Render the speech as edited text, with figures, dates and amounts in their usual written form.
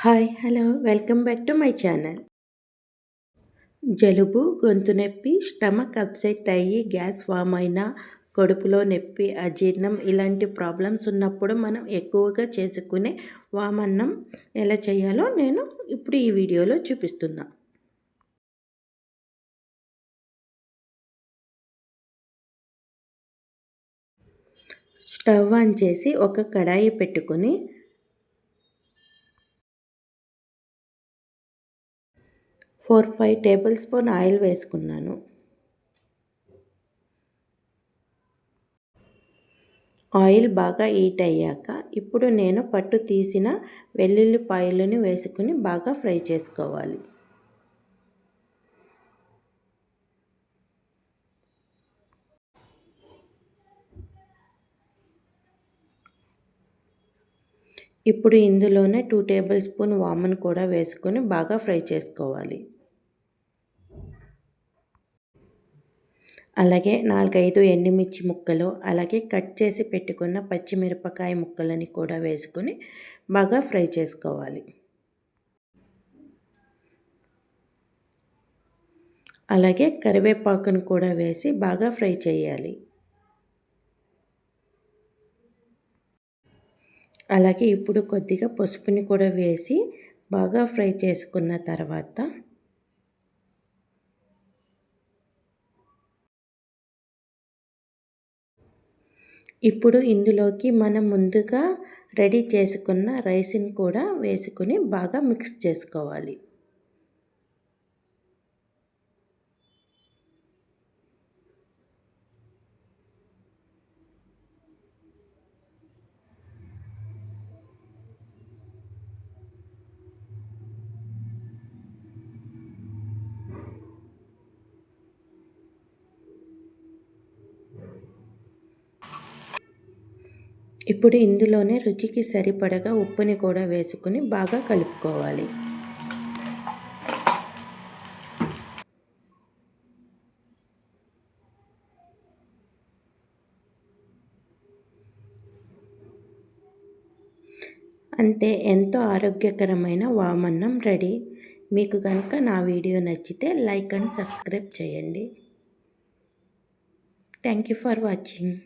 Hi hello welcome back to my channel. జలుబు, గొంతు నొప్పి, స్టమక్ అప్సెట్ అయ్యి గ్యాస్ ఫామ్ అయినా, కడుపులో నొప్పి, అజీర్ణం ఇలాంటి ప్రాబ్లమ్స్ ఉన్నప్పుడు మనం ఎక్కువగా చేసుకునే వామన్నం ఎలా చేయాలో నేను ఇప్పుడు ఈ వీడియోలో చూపిస్తున్నా. స్టవ్ ఆన్ చేసి ఒక కడాయి పెట్టుకొని 4-5 టేబుల్ స్పూన్ ఆయిల్ వేసుకున్నాను. ఆయిల్ బాగా హీట్ అయ్యాక ఇప్పుడు నేను పట్టు తీసిన వెల్లుల్లిపాయలను వేసుకుని బాగా ఫ్రై చేసుకోవాలి. ఇప్పుడు ఇందులోనే 2 టేబుల్ స్పూన్ వామును కూడా వేసుకొని బాగా ఫ్రై చేసుకోవాలి. అలాగే 4-5 ఎండుమిర్చి ముక్కలు, అలాగే కట్ చేసి పెట్టుకున్న పచ్చిమిరపకాయ ముక్కలని కూడా వేసుకొని బాగా ఫ్రై చేసుకోవాలి. అలాగే కరివేపాకును కూడా వేసి బాగా ఫ్రై చేయాలి. అలాగే ఇప్పుడు కొద్దిగా పసుపుని కూడా వేసి బాగా ఫ్రై చేసుకున్న తర్వాత ఇప్పుడు ఇందులోకి మనం ముందుగా రెడీ చేసుకున్న రైస్ని కూడా వేసుకుని బాగా మిక్స్ చేసుకోవాలి. ఇప్పుడు ఇందులోనే రుచికి సరిపడగా ఉప్పుని కూడా వేసుకుని బాగా కలుపుకోవాలి. అంతే, ఎంతో ఆరోగ్యకరమైన వామన్నం రెడీ. మీకు కనుక నా వీడియో నచ్చితే లైక్ అండ్ సబ్స్క్రైబ్ చేయండి. Thank you for watching.